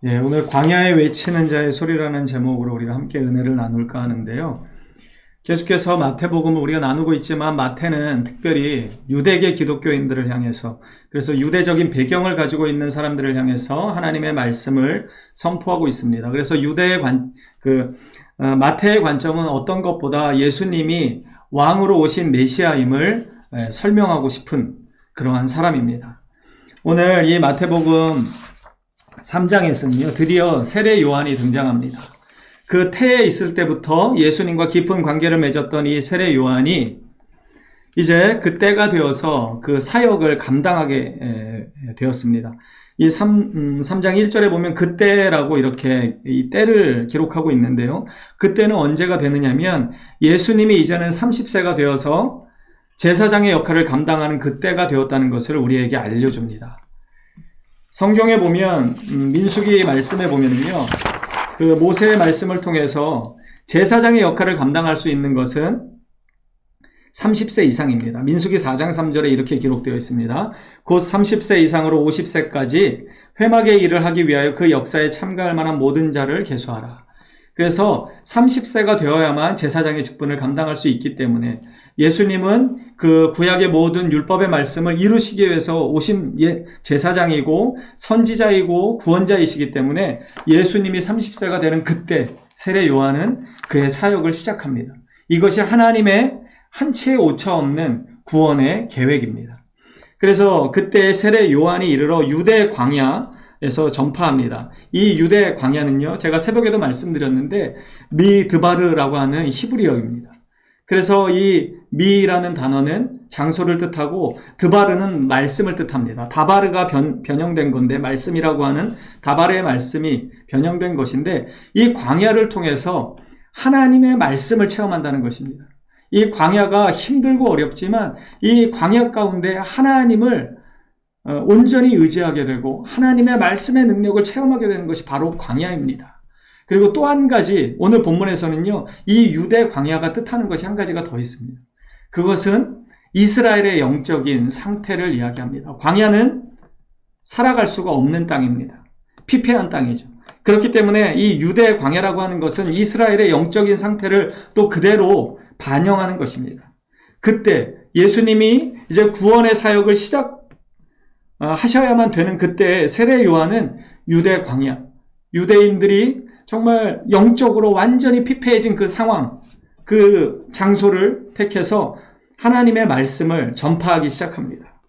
오늘 광야에 외치는 자의 소리라는 제목으로 우리가 함께 은혜를 나눌까 하는데요. 계속해서 마태복음을 우리가 나누고 있지만 마태는 특별히 유대계 기독교인들을 향해서, 그래서 유대적인 배경을 가지고 있는 사람들을 향해서 하나님의 말씀을 선포하고 있습니다. 그래서 마태의 관점은 어떤 것보다 예수님이 왕으로 오신 메시아임을 설명하고 싶은 그러한 사람입니다. 오늘 이 마태복음 3장에서는요, 드디어 세례 요한이 등장합니다. 그 태에 있을 때부터 예수님과 깊은 관계를 맺었던 이 세례 요한이 이제 그 때가 되어서 그 사역을 감당하게 되었습니다. 이 3장 1절에 보면 그때라고 이렇게 이 때를 기록하고 있는데요. 그때는 언제가 되느냐면 예수님이 이제는 30세가 되어서 제사장의 역할을 감당하는 그때가 되었다는 것을 우리에게 알려줍니다. 성경에 보면 민수기 말씀에 보면은요, 그 모세의 말씀을 통해서 제사장의 역할을 감당할 수 있는 것은 30세 이상입니다. 민수기 4장 3절에 이렇게 기록되어 있습니다. 곧 30세 이상으로 50세까지 회막의 일을 하기 위하여 그 역사에 참가할 만한 모든 자를 계수하라. 그래서 30세가 되어야만 제사장의 직분을 감당할 수 있기 때문에 예수님은 그 구약의 모든 율법의 말씀을 이루시기 위해서 오신 제사장이고 선지자이고 구원자이시기 때문에 예수님이 30세가 되는 그때 세례 요한은 그의 사역을 시작합니다. 이것이 하나님의 한치의 오차 없는 구원의 계획입니다. 그래서 그때 세례 요한이 이르러 유대 광야에서 전파합니다. 이 유대 광야는요, 제가 새벽에도 말씀드렸는데 미드바르라고 하는 히브리어입니다. 그래서 이 미라는 단어는 장소를 뜻하고 드바르는 말씀을 뜻합니다. 다바르가 변형된 건데 말씀이라고 하는 다바르의 말씀이 변형된 것인데 이 광야를 통해서 하나님의 말씀을 체험한다는 것입니다. 이 광야가 힘들고 어렵지만 이 광야 가운데 하나님을 온전히 의지하게 되고 하나님의 말씀의 능력을 체험하게 되는 것이 바로 광야입니다. 그리고 또 한 가지, 오늘 본문에서는요, 이 유대 광야가 뜻하는 것이 한 가지가 더 있습니다. 그것은 이스라엘의 영적인 상태를 이야기합니다. 광야는 살아갈 수가 없는 땅입니다. 피폐한 땅이죠. 그렇기 때문에 이 유대 광야라고 하는 것은 이스라엘의 영적인 상태를 또 그대로 반영하는 것입니다. 그때 예수님이 이제 구원의 사역을 하셔야만 되는 그때 세례 요한은 유대 광야, 유대인들이 정말 영적으로 완전히 피폐해진 그 상황, 그 장소를 택해서 하나님의 말씀을 전파하기 시작합니다.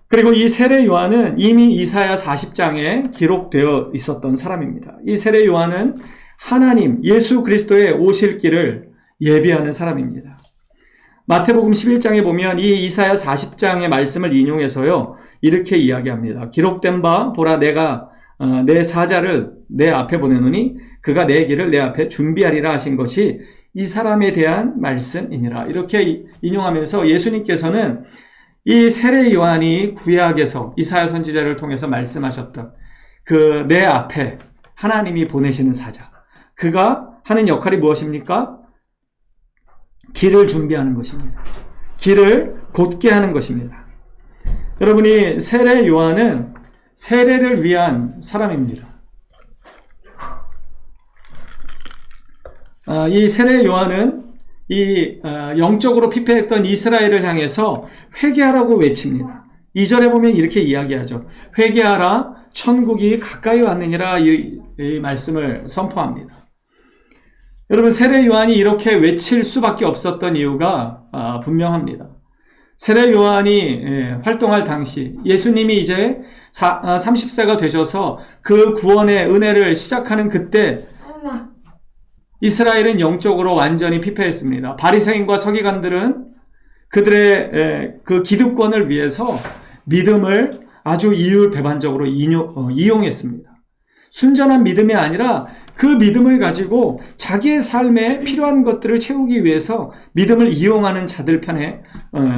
그리고 이 세례 요한은 이미 이사야 40장에 기록되어 있었던 사람입니다. 이 세례 요한은 하나님, 예수 그리스도의 오실 길을 예비하는 사람입니다. 마태복음 11장에 보면 이 이사야 40장의 말씀을 인용해서요, 이렇게 이야기합니다. 기록된 바 보라, 내가 내 사자를 내 앞에 보내노니 그가 내 길을 내 앞에 준비하리라 하신 것이 이 사람에 대한 말씀이니라. 이렇게 인용하면서 예수님께서는 이 세례 요한이 구약에서 이사야 선지자를 통해서 말씀하셨던 그 내 앞에 하나님이 보내시는 사자, 그가 하는 역할이 무엇입니까? 길을 준비하는 것입니다. 길을 곧게 하는 것입니다. 여러분이 세례 요한은 세례를 위한 사람입니다. 이 세례 요한은 이 영적으로 피폐했던 이스라엘을 향해서 회개하라고 외칩니다. 2절에 보면 이렇게 이야기하죠. 회개하라, 천국이 가까이 왔느니라, 이 말씀을 선포합니다. 여러분, 세례 요한이 이렇게 외칠 수밖에 없었던 이유가 분명합니다. 세례 요한이 활동할 당시 예수님이 이제 30세가 되셔서 그 구원의 은혜를 시작하는 그때 이스라엘은 영적으로 완전히 피폐했습니다. 바리새인과 서기관들은 그들의 그 기득권을 위해서 믿음을 아주 이율배반적으로 이용했습니다. 순전한 믿음이 아니라 그 믿음을 가지고 자기의 삶에 필요한 것들을 채우기 위해서 믿음을 이용하는 자들 편에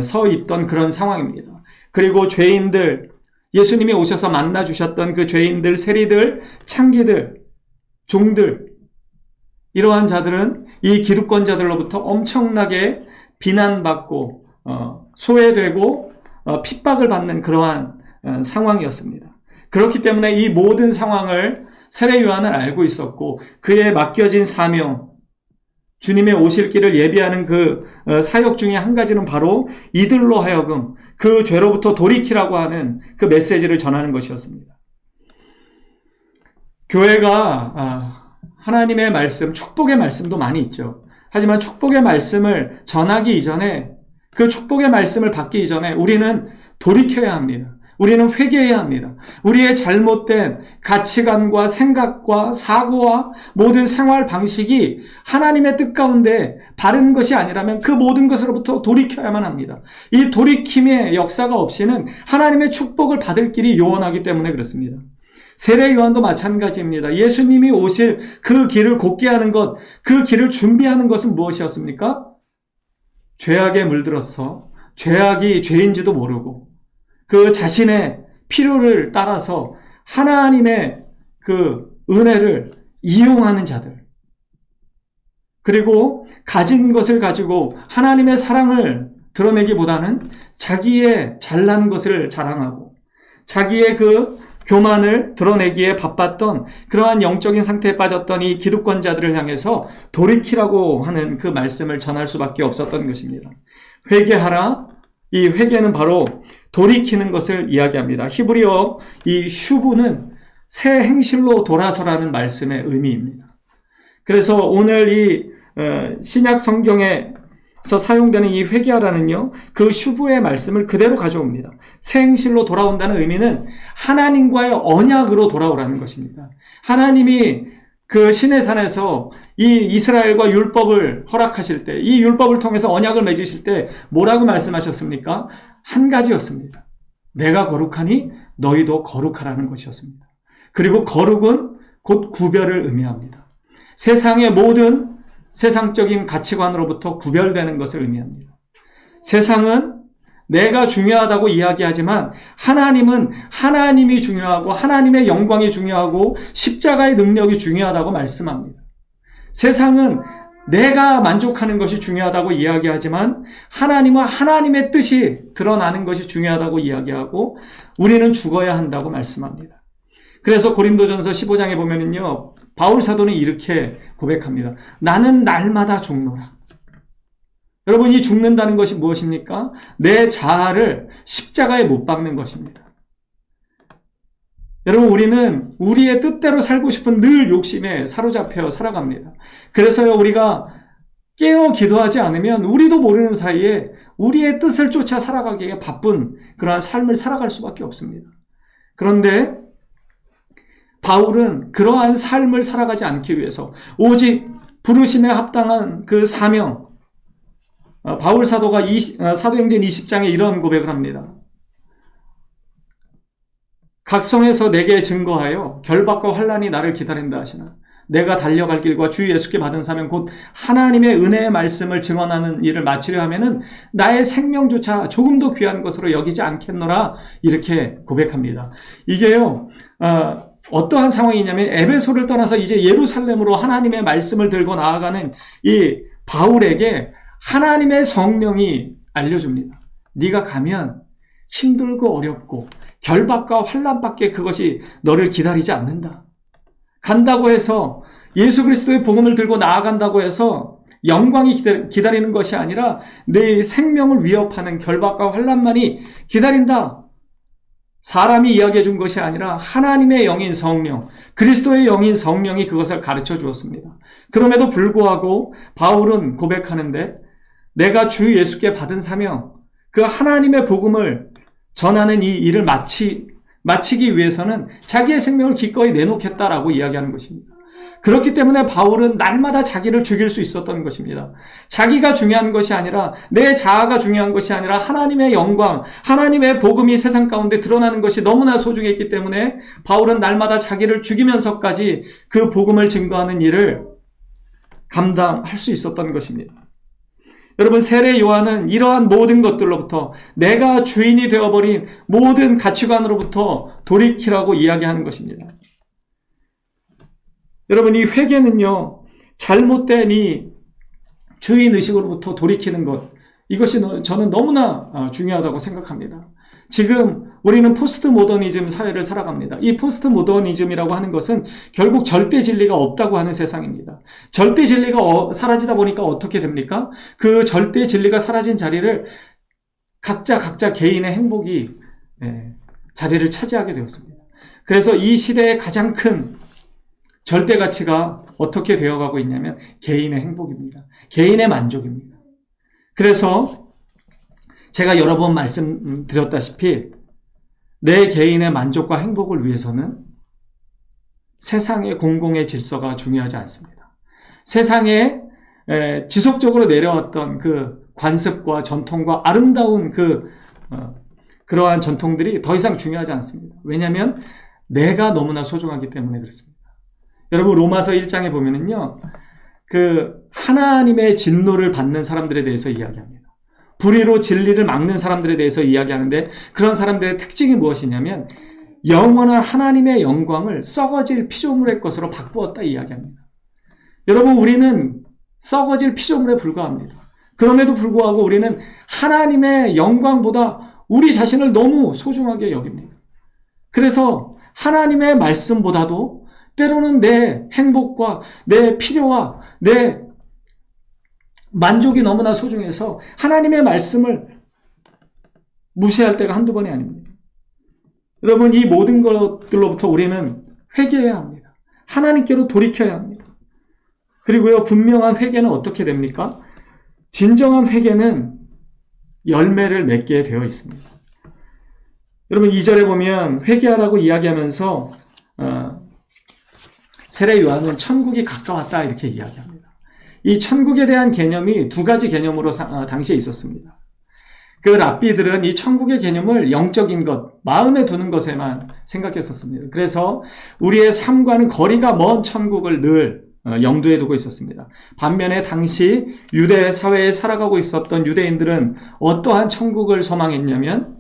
서 있던 그런 상황입니다. 그리고 죄인들, 예수님이 오셔서 만나주셨던 그 죄인들, 세리들, 창기들, 종들, 이러한 자들은 이 기득권자들로부터 엄청나게 비난받고 소외되고 핍박을 받는 그러한 상황이었습니다. 그렇기 때문에 이 모든 상황을 세례 요한은 알고 있었고 그에 맡겨진 사명, 주님의 오실 길을 예비하는 그 사역 중에 한 가지는 바로 이들로 하여금 그 죄로부터 돌이키라고 하는 그 메시지를 전하는 것이었습니다. 교회가 하나님의 말씀, 축복의 말씀도 많이 있죠. 하지만 축복의 말씀을 전하기 이전에, 그 축복의 말씀을 받기 이전에 우리는 돌이켜야 합니다. 우리는 회개해야 합니다. 우리의 잘못된 가치관과 생각과 사고와 모든 생활 방식이 하나님의 뜻 가운데 바른 것이 아니라면 그 모든 것으로부터 돌이켜야만 합니다. 이 돌이킴의 역사가 없이는 하나님의 축복을 받을 길이 요원하기 때문에 그렇습니다. 세례 요한도 마찬가지입니다. 예수님이 오실 그 길을 곧게 하는 것, 그 길을 준비하는 것은 무엇이었습니까? 죄악에 물들어서 죄악이 죄인지도 모르고 그 자신의 필요를 따라서 하나님의 그 은혜를 이용하는 자들, 그리고 가진 것을 가지고 하나님의 사랑을 드러내기보다는 자기의 잘난 것을 자랑하고 자기의 그 교만을 드러내기에 바빴던 그러한 영적인 상태에 빠졌던 이 기득권자들을 향해서 돌이키라고 하는 그 말씀을 전할 수밖에 없었던 것입니다. 회개하라. 이 회개는 바로 돌이키는 것을 이야기합니다. 히브리어 이 슈브는 새 행실로 돌아서라는 말씀의 의미입니다. 그래서 오늘 이 신약 성경에서 사용되는 이 회개하라는요, 그 슈브의 말씀을 그대로 가져옵니다. 새 행실로 돌아온다는 의미는 하나님과의 언약으로 돌아오라는 것입니다. 하나님이 그 시내산에서 이 이스라엘과 율법을 허락하실 때, 이 율법을 통해서 언약을 맺으실 때 뭐라고 말씀하셨습니까? 한 가지였습니다. 내가 거룩하니 너희도 거룩하라는 것이었습니다. 그리고 거룩은 곧 구별을 의미합니다. 세상의 모든 세상적인 가치관으로부터 구별되는 것을 의미합니다. 세상은 내가 중요하다고 이야기하지만 하나님은 하나님이 중요하고 하나님의 영광이 중요하고 십자가의 능력이 중요하다고 말씀합니다. 세상은 내가 만족하는 것이 중요하다고 이야기하지만 하나님은 하나님의 뜻이 드러나는 것이 중요하다고 이야기하고 우리는 죽어야 한다고 말씀합니다. 그래서 고린도전서 15장에 보면은요, 바울 사도는 이렇게 고백합니다. 나는 날마다 죽노라. 여러분, 이 죽는다는 것이 무엇입니까? 내 자아를 십자가에 못 박는 것입니다. 여러분, 우리는 우리의 뜻대로 살고 싶은 늘 욕심에 사로잡혀 살아갑니다. 그래서요, 우리가 깨어 기도하지 않으면 우리도 모르는 사이에 우리의 뜻을 쫓아 살아가기에 바쁜 그러한 삶을 살아갈 수밖에 없습니다. 그런데 바울은 그러한 삶을 살아가지 않기 위해서 오직 부르심에 합당한 그 사명, 바울 사도가 사도행전 20장에 이런 고백을 합니다. 각성에서 내게 증거하여 결박과 환난이 나를 기다린다 하시나 내가 달려갈 길과 주 예수께 받은 사명 곧 하나님의 은혜의 말씀을 증언하는 일을 마치려 하면은 나의 생명조차 조금도 귀한 것으로 여기지 않겠노라, 이렇게 고백합니다. 이게요, 어떠한 상황이냐면 에베소를 떠나서 이제 예루살렘으로 하나님의 말씀을 들고 나아가는 이 바울에게 하나님의 성령이 알려줍니다. 네가 가면 힘들고 어렵고 결박과 환난밖에 그것이 너를 기다리지 않는다. 간다고 해서 예수 그리스도의 복음을 들고 나아간다고 해서 영광이 기다리는 것이 아니라 내 생명을 위협하는 결박과 환난만이 기다린다. 사람이 이야기해 준 것이 아니라 하나님의 영인 성령, 그리스도의 영인 성령이 그것을 가르쳐 주었습니다. 그럼에도 불구하고 바울은 고백하는데 내가 주 예수께 받은 사명, 그 하나님의 복음을 전하는 이 일을 마치기 위해서는 자기의 생명을 기꺼이 내놓겠다라고 이야기하는 것입니다. 그렇기 때문에 바울은 날마다 자기를 죽일 수 있었던 것입니다. 자기가 중요한 것이 아니라, 내 자아가 중요한 것이 아니라 하나님의 영광, 하나님의 복음이 세상 가운데 드러나는 것이 너무나 소중했기 때문에 바울은 날마다 자기를 죽이면서까지 그 복음을 증거하는 일을 감당할 수 있었던 것입니다. 여러분, 세례 요한은 이러한 모든 것들로부터, 내가 주인이 되어버린 모든 가치관으로부터 돌이키라고 이야기하는 것입니다. 여러분, 이 회개는요, 잘못된 이 주인의식으로부터 돌이키는 것, 이것이 저는 너무나 중요하다고 생각합니다. 지금 우리는 포스트 모더니즘 사회를 살아갑니다. 이 포스트 모더니즘이라고 하는 것은 결국 절대 진리가 없다고 하는 세상입니다. 절대 진리가 사라지다 보니까 어떻게 됩니까? 그 절대 진리가 사라진 자리를 각자 개인의 행복이 자리를 차지하게 되었습니다. 그래서 이 시대의 가장 큰 절대 가치가 어떻게 되어가고 있냐면 개인의 행복입니다. 개인의 만족입니다. 그래서 제가 여러 번 말씀드렸다시피 내 개인의 만족과 행복을 위해서는 세상의 공공의 질서가 중요하지 않습니다. 세상에 지속적으로 내려왔던 그 관습과 전통과 아름다운 그러한 전통들이 더 이상 중요하지 않습니다. 왜냐하면 내가 너무나 소중하기 때문에 그렇습니다. 여러분 로마서 1장에 보면은요, 그 하나님의 진노를 받는 사람들에 대해서 이야기합니다. 불의로 진리를 막는 사람들에 대해서 이야기하는데 그런 사람들의 특징이 무엇이냐면 영원한 하나님의 영광을 썩어질 피조물의 것으로 바꾸었다 이야기합니다. 여러분 우리는 썩어질 피조물에 불과합니다. 그럼에도 불구하고 우리는 하나님의 영광보다 우리 자신을 너무 소중하게 여깁니다. 그래서 하나님의 말씀보다도 때로는 내 행복과 내 필요와 내 만족이 너무나 소중해서 하나님의 말씀을 무시할 때가 한두 번이 아닙니다. 여러분 이 모든 것들로부터 우리는 회개해야 합니다. 하나님께로 돌이켜야 합니다. 그리고요 분명한 회개는 어떻게 됩니까? 진정한 회개는 열매를 맺게 되어 있습니다. 여러분 2절에 보면 회개하라고 이야기하면서 세례 요한은 천국이 가까웠다 이렇게 이야기합니다. 이 천국에 대한 개념이 두 가지 개념으로 당시에 있었습니다. 그 랍비들은 이 천국의 개념을 영적인 것, 마음에 두는 것에만 생각했었습니다. 그래서 우리의 삶과는 거리가 먼 천국을 늘 염두에 두고 있었습니다. 반면에 당시 유대 사회에 살아가고 있었던 유대인들은 어떠한 천국을 소망했냐면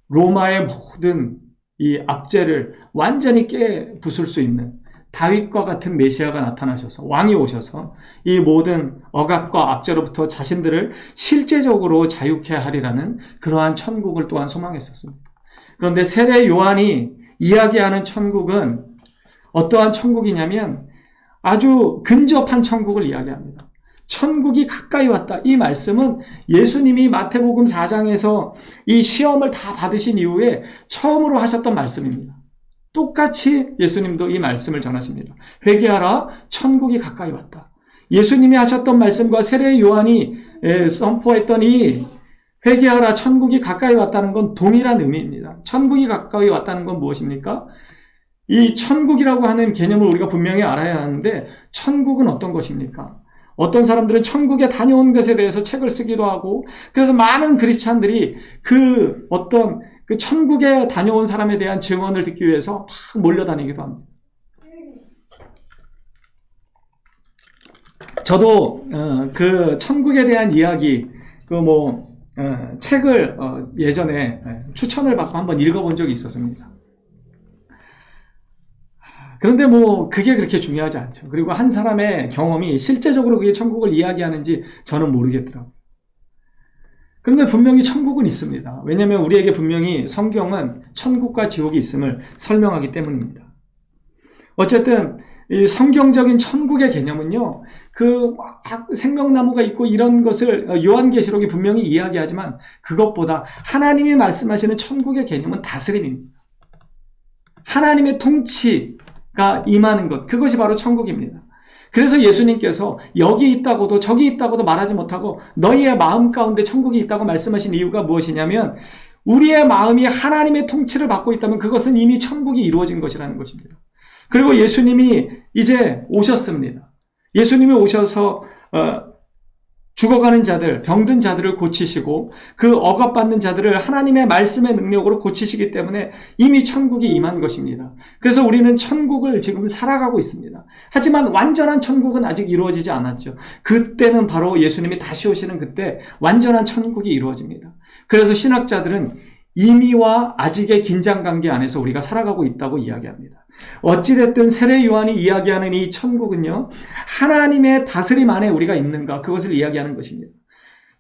로마의 모든 이 압제를 완전히 깨부술 수 있는 다윗과 같은 메시아가 나타나셔서 왕이 오셔서 이 모든 억압과 압제로부터 자신들을 실제적으로 자유케 하리라는 그러한 천국을 또한 소망했었습니다. 그런데 세례 요한이 이야기하는 천국은 어떠한 천국이냐면 아주 근접한 천국을 이야기합니다. 천국이 가까이 왔다. 이 말씀은 예수님이 마태복음 4장에서 이 시험을 다 받으신 이후에 처음으로 하셨던 말씀입니다. 똑같이 예수님도 이 말씀을 전하십니다. 회개하라, 천국이 가까이 왔다. 예수님이 하셨던 말씀과 세례 요한이 선포했던 이 회개하라, 천국이 가까이 왔다는 건 동일한 의미입니다. 천국이 가까이 왔다는 건 무엇입니까? 이 천국이라고 하는 개념을 우리가 분명히 알아야 하는데 천국은 어떤 것입니까? 어떤 사람들은 천국에 다녀온 것에 대해서 책을 쓰기도 하고 그래서 많은 크리스찬들이 그 천국에 다녀온 사람에 대한 증언을 듣기 위해서 막 몰려다니기도 합니다. 저도 그 천국에 대한 이야기 책을 예전에 추천을 받고 한번 읽어본 적이 있었습니다. 그런데 그게 그렇게 중요하지 않죠. 그리고 한 사람의 경험이 실제적으로 그게 천국을 이야기하는지 저는 모르겠더라고요. 그런데 분명히 천국은 있습니다. 왜냐하면 우리에게 분명히 성경은 천국과 지옥이 있음을 설명하기 때문입니다. 어쨌든 이 성경적인 천국의 개념은요, 생명나무가 있고 이런 것을 요한계시록이 분명히 이야기하지만 그것보다 하나님이 말씀하시는 천국의 개념은 다스림입니다. 하나님의 통치가 임하는 것, 그것이 바로 천국입니다. 그래서 예수님께서 여기 있다고도 저기 있다고도 말하지 못하고 너희의 마음 가운데 천국이 있다고 말씀하신 이유가 무엇이냐면 우리의 마음이 하나님의 통치를 받고 있다면 그것은 이미 천국이 이루어진 것이라는 것입니다. 그리고 예수님이 이제 오셨습니다. 예수님이 오셔서 죽어가는 자들, 병든 자들을 고치시고 그 억압받는 자들을 하나님의 말씀의 능력으로 고치시기 때문에 이미 천국이 임한 것입니다. 그래서 우리는 천국을 지금 살아가고 있습니다. 하지만 완전한 천국은 아직 이루어지지 않았죠. 그때는 바로 예수님이 다시 오시는 그때 완전한 천국이 이루어집니다. 그래서 신학자들은 이미와 아직의 긴장관계 안에서 우리가 살아가고 있다고 이야기합니다. 어찌됐든 세례 요한이 이야기하는 이 천국은요, 하나님의 다스림 안에 우리가 있는가, 그것을 이야기하는 것입니다.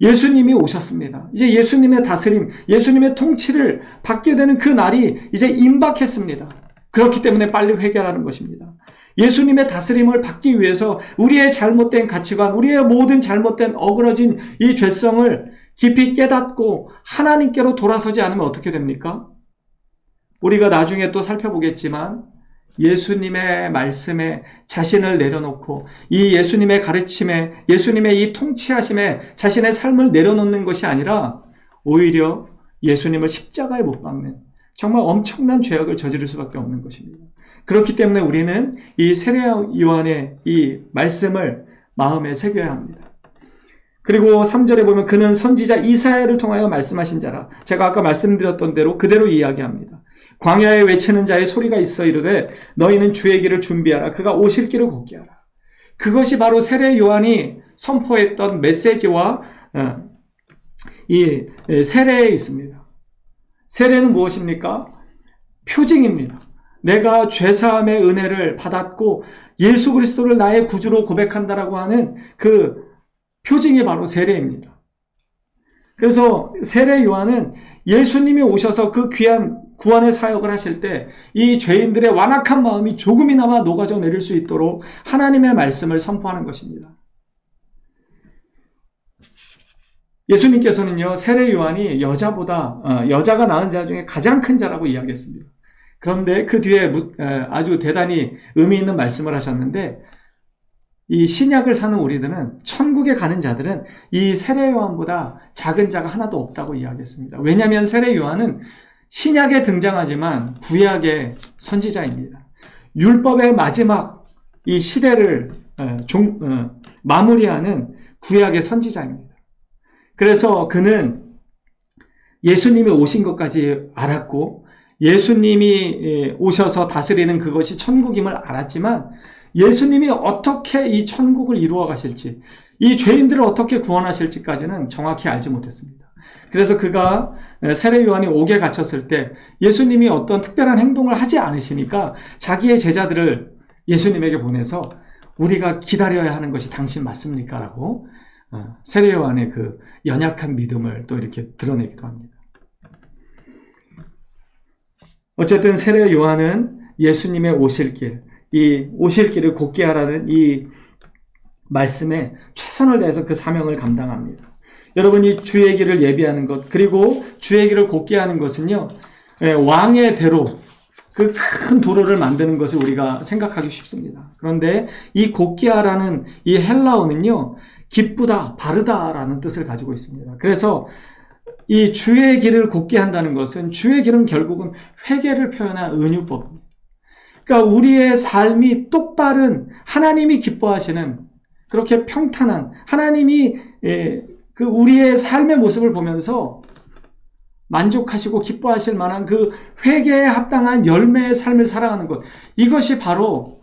예수님이 오셨습니다. 이제 예수님의 다스림, 예수님의 통치를 받게 되는 그 날이 이제 임박했습니다. 그렇기 때문에 빨리 회개하라는 것입니다. 예수님의 다스림을 받기 위해서 우리의 잘못된 가치관, 우리의 모든 잘못된 어그러진 이 죄성을 깊이 깨닫고 하나님께로 돌아서지 않으면 어떻게 됩니까? 우리가 나중에 또 살펴보겠지만 예수님의 말씀에 자신을 내려놓고 이 예수님의 가르침에, 예수님의 이 통치하심에 자신의 삶을 내려놓는 것이 아니라 오히려 예수님을 십자가에 못 박는 정말 엄청난 죄악을 저지를 수밖에 없는 것입니다. 그렇기 때문에 우리는 이 세례 요한의 이 말씀을 마음에 새겨야 합니다. 그리고 3절에 보면 그는 선지자 이사야를 통하여 말씀하신 자라. 제가 아까 말씀드렸던 대로 그대로 이야기합니다. 광야에 외치는 자의 소리가 있어 이르되 너희는 주의 길을 준비하라. 그가 오실 길을 곱게 하라. 그것이 바로 세례 요한이 선포했던 메시지와 이 세례에 있습니다. 세례는 무엇입니까? 표징입니다. 내가 죄사함의 은혜를 받았고 예수 그리스도를 나의 구주로 고백한다라고 하는 그 표징이 바로 세례입니다. 그래서 세례 요한은 예수님이 오셔서 그 귀한 구원의 사역을 하실 때 이 죄인들의 완악한 마음이 조금이나마 녹아져 내릴 수 있도록 하나님의 말씀을 선포하는 것입니다. 예수님께서는요, 세례 요한이 여자가 낳은 자 중에 가장 큰 자라고 이야기했습니다. 그런데 그 뒤에 아주 대단히 의미 있는 말씀을 하셨는데, 이 신약을 사는 우리들은, 천국에 가는 자들은 이 세례 요한보다 작은 자가 하나도 없다고 이야기했습니다. 왜냐하면 세례 요한은 신약에 등장하지만 구약의 선지자입니다. 율법의 마지막 이 시대를 마무리하는 구약의 선지자입니다. 그래서 그는 예수님이 오신 것까지 알았고 예수님이 오셔서 다스리는 그것이 천국임을 알았지만 예수님이 어떻게 이 천국을 이루어 가실지, 이 죄인들을 어떻게 구원하실지까지는 정확히 알지 못했습니다. 그래서 그가 세례 요한이 옥에 갇혔을 때 예수님이 어떤 특별한 행동을 하지 않으시니까 자기의 제자들을 예수님에게 보내서 우리가 기다려야 하는 것이 당신 맞습니까? 라고 세례 요한의 그 연약한 믿음을 또 이렇게 드러내기도 합니다. 어쨌든 세례 요한은 예수님의 오실 길, 이 오실 길을 곧게 하라는 이 말씀에 최선을 다해서 그 사명을 감당합니다. 여러분이 주의 길을 예비하는 것, 그리고 주의 길을 곧게 하는 것은요, 왕의 대로, 그 큰 도로를 만드는 것을 우리가 생각하기 쉽습니다. 그런데 이 곧게 하라는 이 헬라어는요, 기쁘다, 바르다라는 뜻을 가지고 있습니다. 그래서 이 주의 길을 곧게 한다는 것은, 주의 길은 결국은 회개를 표현한 은유법입니다. 그러니까 우리의 삶이 똑바른, 하나님이 기뻐하시는, 그렇게 평탄한, 하나님이 그 우리의 삶의 모습을 보면서 만족하시고 기뻐하실 만한 그 회개에 합당한 열매의 삶을 살아가는 것, 이것이 바로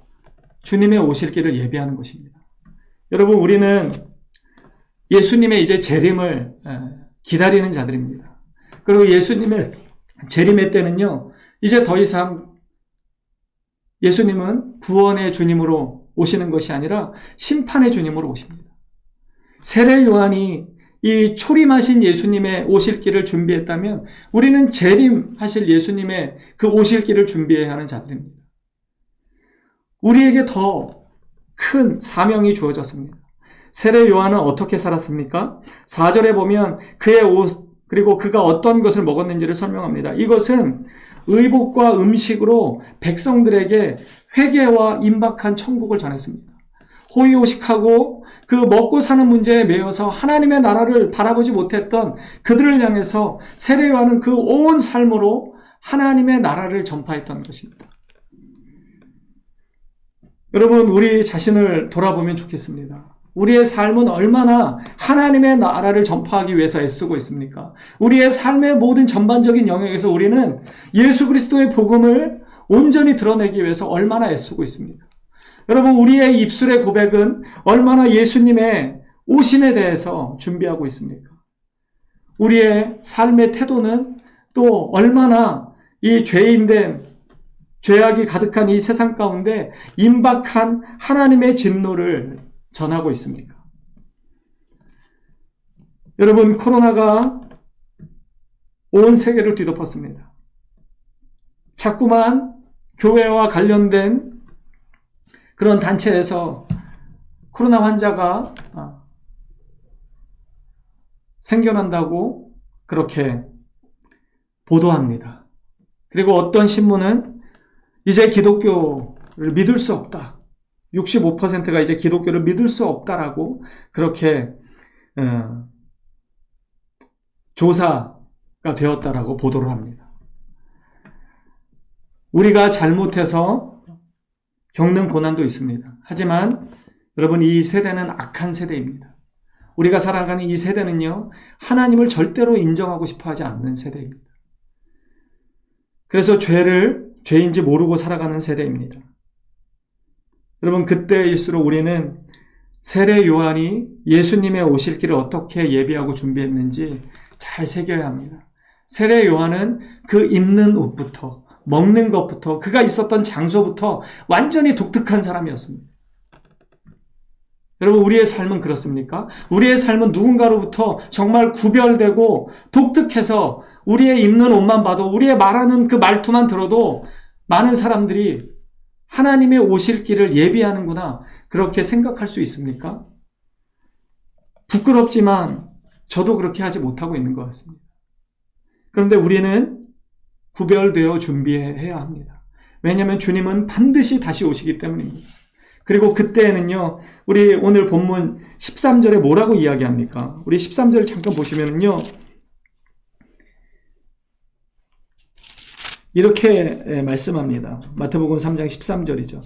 주님의 오실 길을 예비하는 것입니다. 여러분, 우리는 예수님의 이제 재림을 기다리는 자들입니다. 그리고 예수님의 재림의 때는요, 이제 더 이상 예수님은 구원의 주님으로 오시는 것이 아니라 심판의 주님으로 오십니다. 세례 요한이 이 초림하신 예수님의 오실 길을 준비했다면 우리는 재림하실 예수님의 그 오실 길을 준비해야 하는 자들입니다. 우리에게 더 큰 사명이 주어졌습니다. 세례 요한은 어떻게 살았습니까? 4절에 보면 그의 옷, 그리고 그가 어떤 것을 먹었는지를 설명합니다. 이것은 의복과 음식으로 백성들에게 회개와 임박한 천국을 전했습니다. 호의호식하고 그 먹고 사는 문제에 매여서 하나님의 나라를 바라보지 못했던 그들을 향해서 세례 요한은 그 온 삶으로 하나님의 나라를 전파했던 것입니다. 여러분, 우리 자신을 돌아보면 좋겠습니다. 우리의 삶은 얼마나 하나님의 나라를 전파하기 위해서 애쓰고 있습니까? 우리의 삶의 모든 전반적인 영역에서 우리는 예수 그리스도의 복음을 온전히 드러내기 위해서 얼마나 애쓰고 있습니까? 여러분, 우리의 입술의 고백은 얼마나 예수님의 오심에 대해서 준비하고 있습니까? 우리의 삶의 태도는 또 얼마나 이 죄인된, 죄악이 가득한 이 세상 가운데 임박한 하나님의 진노를 전하고 있습니까? 여러분, 코로나가 온 세계를 뒤덮었습니다. 자꾸만 교회와 관련된 그런 단체에서 코로나 환자가 생겨난다고 그렇게 보도합니다. 그리고 어떤 신문은 이제 기독교를 믿을 수 없다. 65%가 이제 기독교를 믿을 수 없다라고 그렇게 조사가 되었다라고 보도를 합니다. 우리가 잘못해서 겪는 고난도 있습니다. 하지만 여러분, 이 세대는 악한 세대입니다. 우리가 살아가는 이 세대는요, 하나님을 절대로 인정하고 싶어 하지 않는 세대입니다. 그래서 죄인지 모르고 살아가는 세대입니다. 여러분, 그때일수록 우리는 세례 요한이 예수님의 오실 길을 어떻게 예비하고 준비했는지 잘 새겨야 합니다. 세례 요한은 그 입는 옷부터, 먹는 것부터, 그가 있었던 장소부터 완전히 독특한 사람이었습니다. 여러분, 우리의 삶은 그렇습니까? 우리의 삶은 누군가로부터 정말 구별되고 독특해서 우리의 입는 옷만 봐도, 우리의 말하는 그 말투만 들어도 많은 사람들이 하나님의 오실 길을 예비하는구나, 그렇게 생각할 수 있습니까? 부끄럽지만 저도 그렇게 하지 못하고 있는 것 같습니다. 그런데 우리는 구별되어 준비해야 합니다. 왜냐하면 주님은 반드시 다시 오시기 때문입니다. 그리고 그때에는요, 우리 오늘 본문 13절에 뭐라고 이야기합니까? 우리 13절 잠깐 보시면은요, 이렇게 말씀합니다. 마태복음 3장 13절이죠.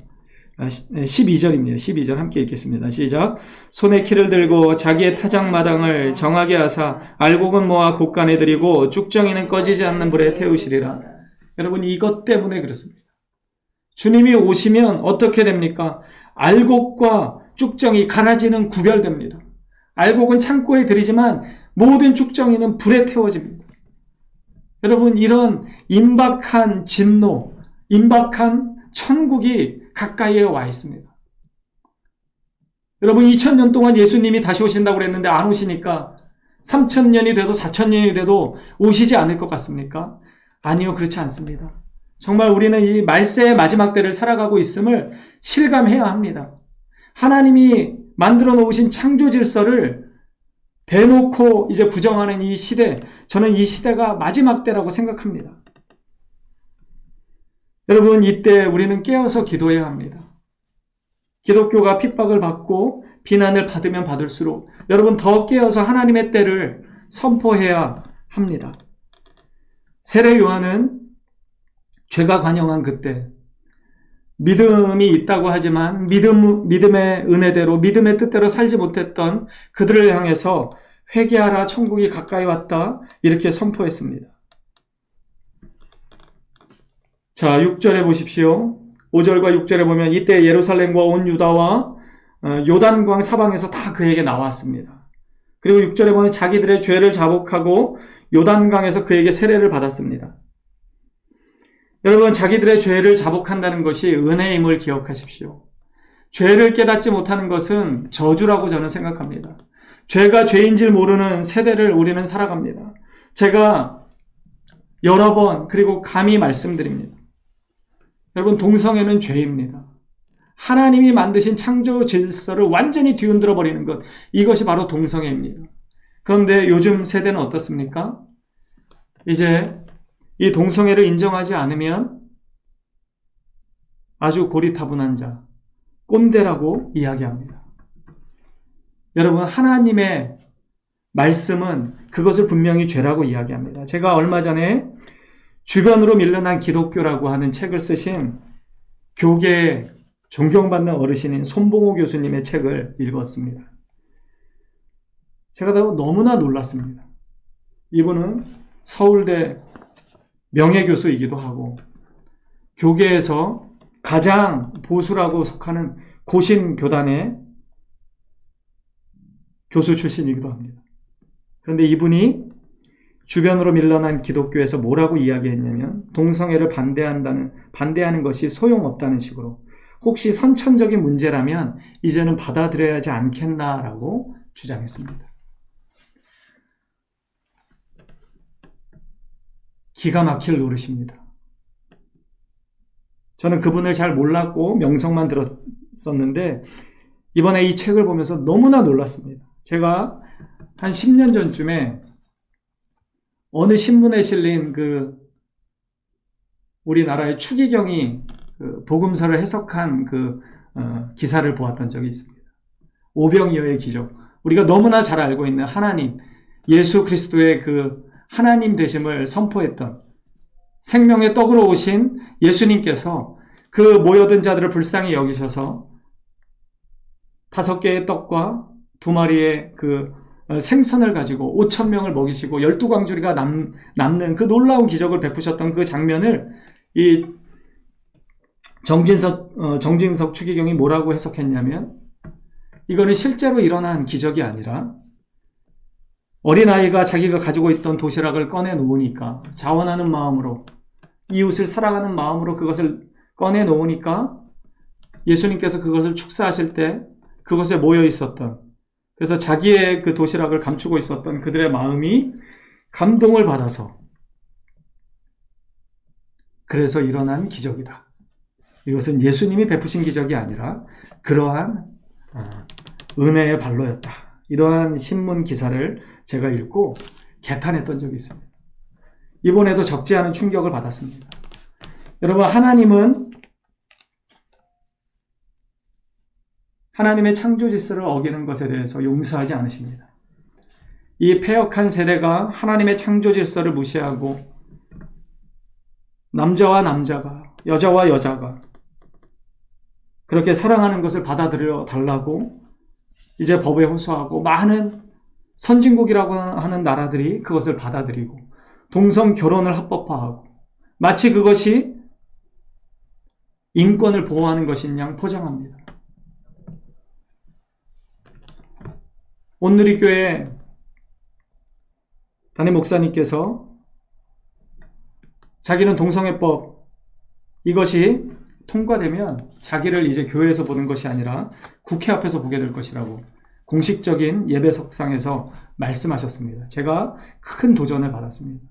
12절입니다. 12절 함께 읽겠습니다. 시작. 손에 키를 들고 자기의 타작마당을 정하게 하사 알곡은 모아 곳간에 들이고 쭉정이는 꺼지지 않는 불에 태우시리라. 여러분, 이것 때문에 그렇습니다. 주님이 오시면 어떻게 됩니까? 알곡과 쭉정이 가라지는 구별됩니다. 알곡은 창고에 들이지만 모든 쭉정이는 불에 태워집니다. 여러분, 이런 임박한 진노, 임박한 천국이 가까이에 와 있습니다. 여러분, 2000년 동안 예수님이 다시 오신다고 그랬는데 안 오시니까 3000년이 돼도 4000년이 돼도 오시지 않을 것 같습니까? 아니요, 그렇지 않습니다. 정말 우리는 이 말세의 마지막 때를 살아가고 있음을 실감해야 합니다. 하나님이 만들어 놓으신 창조 질서를 대놓고 이제 부정하는 이 시대, 저는 이 시대가 마지막 때라고 생각합니다. 여러분, 이때 우리는 깨어서 기도해야 합니다. 기독교가 핍박을 받고 비난을 받으면 받을수록 여러분 더 깨어서 하나님의 때를 선포해야 합니다. 세례 요한은 죄가 관영한 그때 믿음이 있다고 하지만 믿음의 은혜대로, 믿음의 뜻대로 살지 못했던 그들을 향해서 회개하라, 천국이 가까이 왔다, 이렇게 선포했습니다. 자, 6절에 보십시오. 5절과 6절에 보면 이때 예루살렘과 온 유다와 요단강 사방에서 다 그에게 나왔습니다. 그리고 6절에 보면 자기들의 죄를 자복하고 요단강에서 그에게 세례를 받았습니다. 여러분, 자기들의 죄를 자복한다는 것이 은혜임을 기억하십시오. 죄를 깨닫지 못하는 것은 저주라고 저는 생각합니다. 죄가 죄인 줄 모르는 세대를 우리는 살아갑니다. 제가 여러 번 그리고 감히 말씀드립니다. 여러분, 동성애는 죄입니다. 하나님이 만드신 창조 질서를 완전히 뒤흔들어 버리는 것, 이것이 바로 동성애입니다. 그런데 요즘 세대는 어떻습니까? 이제 이 동성애를 인정하지 않으면 아주 고리타분한 자, 꼰대라고 이야기합니다. 여러분, 하나님의 말씀은 그것을 분명히 죄라고 이야기합니다. 제가 얼마 전에 주변으로 밀려난 기독교라고 하는 책을 쓰신 교계에 존경받는 어르신인 손봉호 교수님의 책을 읽었습니다. 제가 너무나 놀랐습니다. 이분은 서울대 명예교수이기도 하고 교계에서 가장 보수라고 속하는 고신교단의 교수 출신이기도 합니다. 그런데 이분이 주변으로 밀려난 기독교에서 뭐라고 이야기했냐면 동성애를 반대하는 것이 소용없다는 식으로, 혹시 선천적인 문제라면 이제는 받아들여야 하지 않겠나라고 주장했습니다. 기가 막힐 노릇입니다. 저는 그분을 잘 몰랐고 명성만 들었었는데 이번에 이 책을 보면서 너무나 놀랐습니다. 제가 한 10년 전쯤에 어느 신문에 실린 우리나라의 추기경이 복음서를 해석한 기사를 보았던 적이 있습니다. 오병이어의 기적. 우리가 너무나 잘 알고 있는 하나님, 예수 그리스도의 하나님 되심을 선포했던 생명의 떡으로 오신 예수님께서 그 모여든 자들을 불쌍히 여기셔서 5개의 떡과 2마리의 생선을 가지고 5,000명을 먹이시고 12광주리가 남는 그 놀라운 기적을 베푸셨던 그 장면을 이 정진석 추기경이 뭐라고 해석했냐면, 이거는 실제로 일어난 기적이 아니라 어린아이가 자기가 가지고 있던 도시락을 꺼내 놓으니까, 자원하는 마음으로, 이웃을 사랑하는 마음으로 그것을 꺼내 놓으니까 예수님께서 그것을 축사하실 때 그것에 모여 있었던, 그래서 자기의 그 도시락을 감추고 있었던 그들의 마음이 감동을 받아서, 그래서 일어난 기적이다. 이것은 예수님이 베푸신 기적이 아니라 그러한 은혜의 발로였다. 이러한 신문 기사를 제가 읽고 개탄했던 적이 있습니다. 이번에도 적지 않은 충격을 받았습니다. 여러분, 하나님은 하나님의 창조 질서를 어기는 것에 대해서 용서하지 않으십니다. 이 패역한 세대가 하나님의 창조 질서를 무시하고 남자와 남자가, 여자와 여자가 그렇게 사랑하는 것을 받아들여 달라고 이제 법에 호소하고, 많은 선진국이라고 하는 나라들이 그것을 받아들이고 동성 결혼을 합법화하고 마치 그것이 인권을 보호하는 것인 양 포장합니다. 온누리교회 담임 목사님께서 자기는 동성애법 이것이 통과되면 자기를 이제 교회에서 보는 것이 아니라 국회 앞에서 보게 될 것이라고 공식적인 예배석상에서 말씀하셨습니다. 제가 큰 도전을 받았습니다.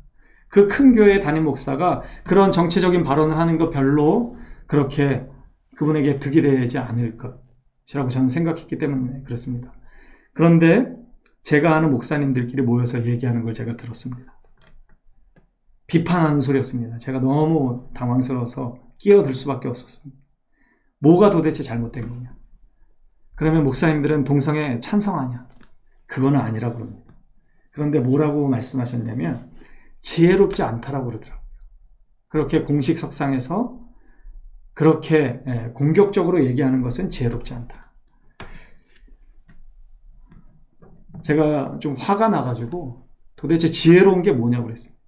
그 큰 교회의 담임 목사가 그런 정치적인 발언을 하는 거 별로 그렇게 그분에게 득이 되지 않을 것이라고 저는 생각했기 때문에 그렇습니다. 그런데 제가 아는 목사님들끼리 모여서 얘기하는 걸 제가 들었습니다. 비판하는 소리였습니다. 제가 너무 당황스러워서 끼어들 수밖에 없었습니다. 뭐가 도대체 잘못된 거냐? 그러면 목사님들은 동성애 찬성하냐? 그거는 아니라고 그럽니다. 그런데 뭐라고 말씀하셨냐면 지혜롭지 않다라고 그러더라고요. 그렇게 공식 석상에서 그렇게 공격적으로 얘기하는 것은 지혜롭지 않다. 제가 좀 화가 나가지고 도대체 지혜로운 게 뭐냐고 그랬습니다.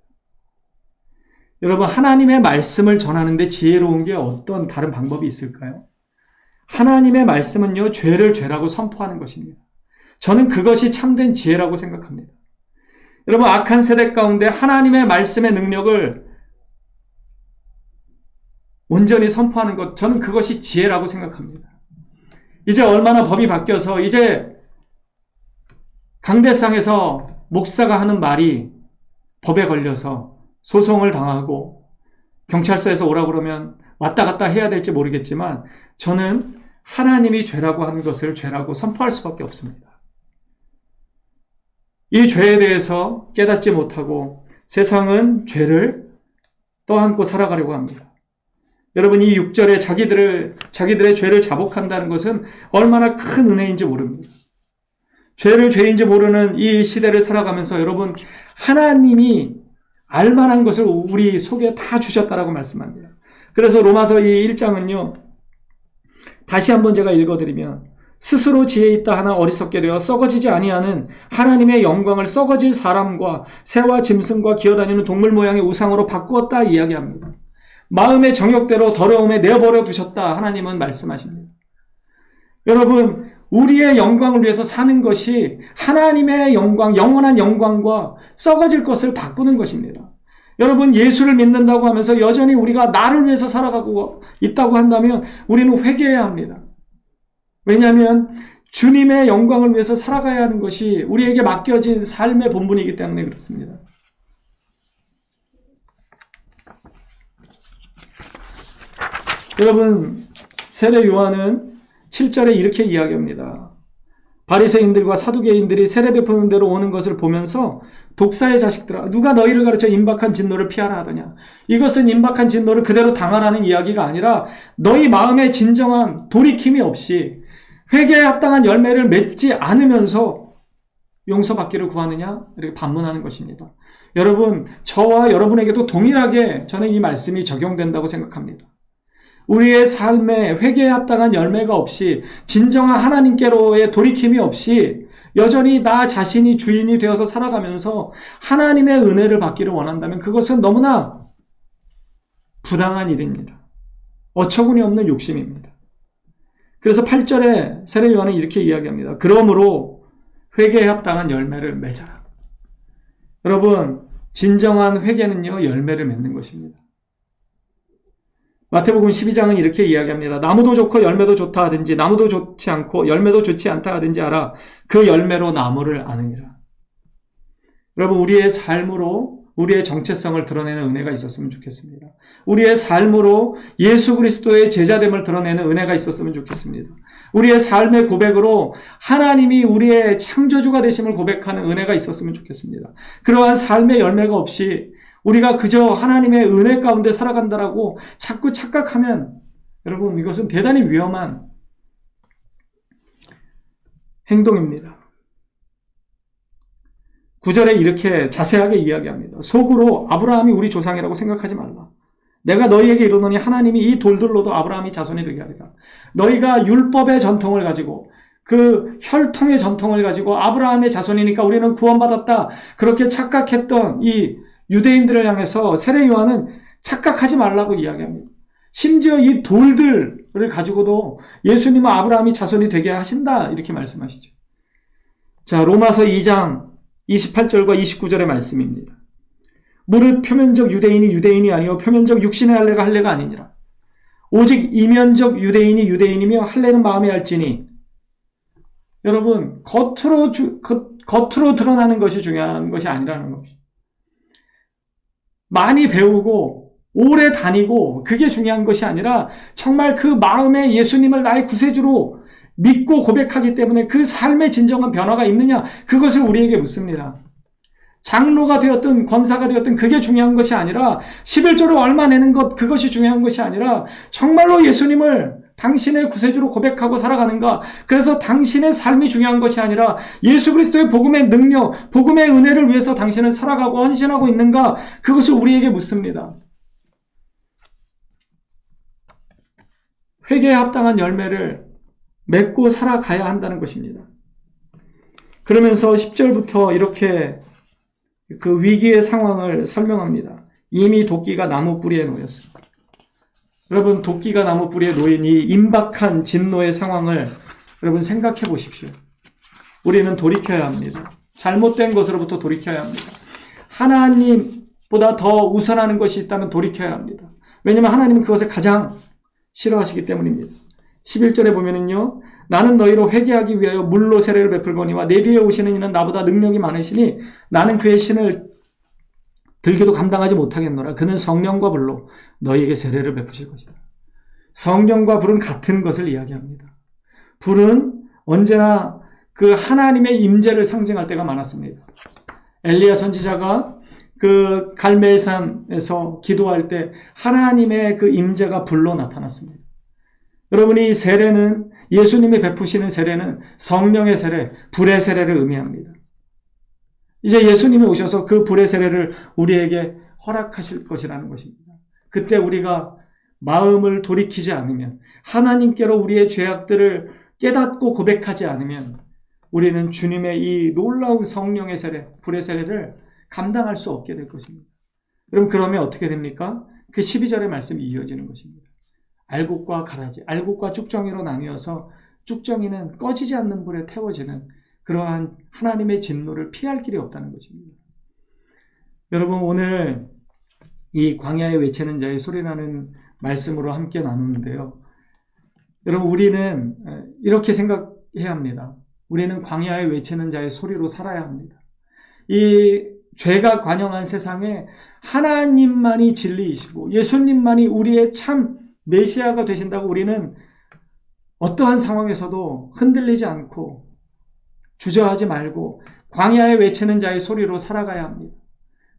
여러분, 하나님의 말씀을 전하는데 지혜로운 게 어떤 다른 방법이 있을까요? 하나님의 말씀은요, 죄를 죄라고 선포하는 것입니다. 저는 그것이 참된 지혜라고 생각합니다. 여러분, 악한 세대 가운데 하나님의 말씀의 능력을 온전히 선포하는 것, 저는 그것이 지혜라고 생각합니다. 이제 얼마나 법이 바뀌어서 이제 강대상에서 목사가 하는 말이 법에 걸려서 소송을 당하고 경찰서에서 오라고 그러면 왔다 갔다 해야 될지 모르겠지만 저는 하나님이 죄라고 하는 것을 죄라고 선포할 수밖에 없습니다. 이 죄에 대해서 깨닫지 못하고 세상은 죄를 떠안고 살아가려고 합니다. 여러분, 이 6절에 자기들의 죄를 자복한다는 것은 얼마나 큰 은혜인지 모릅니다. 죄를 죄인지 모르는 이 시대를 살아가면서 여러분, 하나님이 알만한 것을 우리 속에 다 주셨다라고 말씀합니다. 그래서 로마서 이 1장은요, 다시 한번 제가 읽어드리면, 스스로 지혜 있다 하나 어리석게 되어 썩어지지 아니하는 하나님의 영광을 썩어질 사람과 새와 짐승과 기어다니는 동물 모양의 우상으로 바꾸었다 이야기합니다. 마음의 정욕대로 더러움에 내버려 두셨다 하나님은 말씀하십니다. 여러분, 우리의 영광을 위해서 사는 것이 하나님의 영광, 영원한 영광과 썩어질 것을 바꾸는 것입니다. 여러분, 예수를 믿는다고 하면서 여전히 우리가 나를 위해서 살아가고 있다고 한다면 우리는 회개해야 합니다. 왜냐하면 주님의 영광을 위해서 살아가야 하는 것이 우리에게 맡겨진 삶의 본분이기 때문에 그렇습니다. 여러분, 세례 요한은 7절에 이렇게 이야기합니다. 바리새인들과 사두개인들이 세례 베푸는 대로 오는 것을 보면서 독사의 자식들아, 누가 너희를 가르쳐 임박한 진노를 피하라 하더냐. 이것은 임박한 진노를 그대로 당하라는 이야기가 아니라 너희 마음에 진정한 돌이킴이 없이 회개에 합당한 열매를 맺지 않으면서 용서받기를 구하느냐, 이렇게 반문하는 것입니다. 여러분, 저와 여러분에게도 동일하게 저는 이 말씀이 적용된다고 생각합니다. 우리의 삶에 회개에 합당한 열매가 없이 진정한 하나님께로의 돌이킴이 없이 여전히 나 자신이 주인이 되어서 살아가면서 하나님의 은혜를 받기를 원한다면 그것은 너무나 부당한 일입니다. 어처구니 없는 욕심입니다. 그래서 8절에 세례 요한은 이렇게 이야기합니다. 그러므로 회개에 합당한 열매를 맺어라. 여러분, 진정한 회개는요, 열매를 맺는 것입니다. 마태복음 12장은 이렇게 이야기합니다. 나무도 좋고 열매도 좋다 하든지 나무도 좋지 않고 열매도 좋지 않다 하든지 알아. 그 열매로 나무를 아느니라. 여러분, 우리의 삶으로 우리의 정체성을 드러내는 은혜가 있었으면 좋겠습니다. 우리의 삶으로 예수 그리스도의 제자됨을 드러내는 은혜가 있었으면 좋겠습니다. 우리의 삶의 고백으로 하나님이 우리의 창조주가 되심을 고백하는 은혜가 있었으면 좋겠습니다. 그러한 삶의 열매가 없이 우리가 그저 하나님의 은혜 가운데 살아간다라고 자꾸 착각하면 여러분, 이것은 대단히 위험한 행동입니다. 9절에 이렇게 자세하게 이야기합니다. 속으로 아브라함이 우리 조상이라고 생각하지 말라. 내가 너희에게 이르노니 하나님이 이 돌들로도 아브라함이 자손이 되게 하리라. 너희가 율법의 전통을 가지고 그 혈통의 전통을 가지고 아브라함의 자손이니까 우리는 구원받았다, 그렇게 착각했던 이 유대인들을 향해서 세례 요한은 착각하지 말라고 이야기합니다. 심지어 이 돌들을 가지고도 예수님은 아브라함이 자손이 되게 하신다, 이렇게 말씀하시죠. 자, 로마서 2장 28절과 29절의 말씀입니다. 무릇 표면적 유대인이 유대인이 아니요 표면적 육신의 할례가 할례가 아니니라. 오직 이면적 유대인이 유대인이며 할례는 마음에 할지니. 여러분, 겉으로 드러나는 것이 중요한 것이 아니라는 겁니다. 많이 배우고 오래 다니고 그게 중요한 것이 아니라 정말 그 마음에 예수님을 나의 구세주로 믿고 고백하기 때문에 그 삶의 진정한 변화가 있느냐, 그것을 우리에게 묻습니다. 장로가 되었든 권사가 되었든 그게 중요한 것이 아니라 11조를 얼마 내는 것, 그것이 중요한 것이 아니라 정말로 예수님을 당신의 구세주로 고백하고 살아가는가, 그래서 당신의 삶이 중요한 것이 아니라 예수 그리스도의 복음의 능력, 복음의 은혜를 위해서 당신은 살아가고 헌신하고 있는가, 그것을 우리에게 묻습니다. 회개에 합당한 열매를 맺고 살아가야 한다는 것입니다. 그러면서 10절부터 이렇게 그 위기의 상황을 설명합니다. 이미 도끼가 나무 뿌리에 놓였습니다. 여러분, 도끼가 나무 뿌리에 놓인 이 임박한 진노의 상황을 여러분 생각해 보십시오. 우리는 돌이켜야 합니다. 잘못된 것으로부터 돌이켜야 합니다. 하나님보다 더 우선하는 것이 있다면 돌이켜야 합니다. 왜냐하면 하나님은 그것을 가장 싫어하시기 때문입니다. 11절에 보면은요, 나는 너희로 회개하기 위하여 물로 세례를 베풀거니와 내 뒤에 오시는 이는 나보다 능력이 많으시니 나는 그의 신을 들기도 감당하지 못하겠노라. 그는 성령과 불로 너희에게 세례를 베푸실 것이다. 성령과 불은 같은 것을 이야기합니다. 불은 언제나 그 하나님의 임재를 상징할 때가 많았습니다. 엘리야 선지자가 그 갈멜산에서 기도할 때 하나님의 그 임재가 불로 나타났습니다. 여러분이 세례는, 예수님이 베푸시는 세례는 성령의 세례, 불의 세례를 의미합니다. 이제 예수님이 오셔서 그 불의 세례를 우리에게 허락하실 것이라는 것입니다. 그때 우리가 마음을 돌이키지 않으면, 하나님께로 우리의 죄악들을 깨닫고 고백하지 않으면 우리는 주님의 이 놀라운 성령의 세례, 불의 세례를 감당할 수 없게 될 것입니다. 여러분, 그러면 어떻게 됩니까? 그 12절의 말씀이 이어지는 것입니다. 알곡과 가라지, 알곡과 쭉정이로 나뉘어서 쭉정이는 꺼지지 않는 불에 태워지는 그러한 하나님의 진노를 피할 길이 없다는 것입니다. 여러분, 오늘 이 광야에 외치는 자의 소리라는 말씀으로 함께 나누는데요. 여러분, 우리는 이렇게 생각해야 합니다. 우리는 광야에 외치는 자의 소리로 살아야 합니다. 이 죄가 관영한 세상에 하나님만이 진리이시고 예수님만이 우리의 참 메시아가 되신다고 우리는 어떠한 상황에서도 흔들리지 않고 주저하지 말고 광야에 외치는 자의 소리로 살아가야 합니다.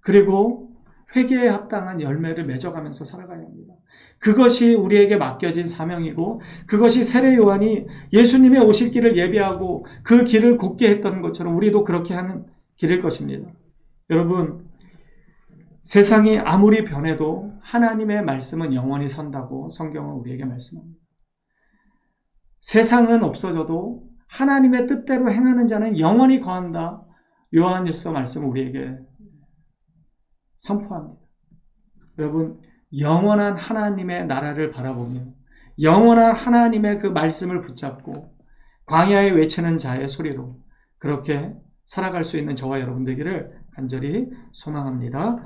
그리고 회개에 합당한 열매를 맺어가면서 살아가야 합니다. 그것이 우리에게 맡겨진 사명이고 그것이 세례 요한이 예수님의 오실 길을 예비하고 그 길을 곱게 했던 것처럼 우리도 그렇게 하는 길일 것입니다. 여러분, 세상이 아무리 변해도 하나님의 말씀은 영원히 선다고 성경은 우리에게 말씀합니다. 세상은 없어져도 하나님의 뜻대로 행하는 자는 영원히 거한다. 요한일서 말씀을 우리에게 선포합니다. 여러분, 영원한 하나님의 나라를 바라보며 영원한 하나님의 그 말씀을 붙잡고 광야에 외치는 자의 소리로 그렇게 살아갈 수 있는 저와 여러분 되기를 간절히 소망합니다.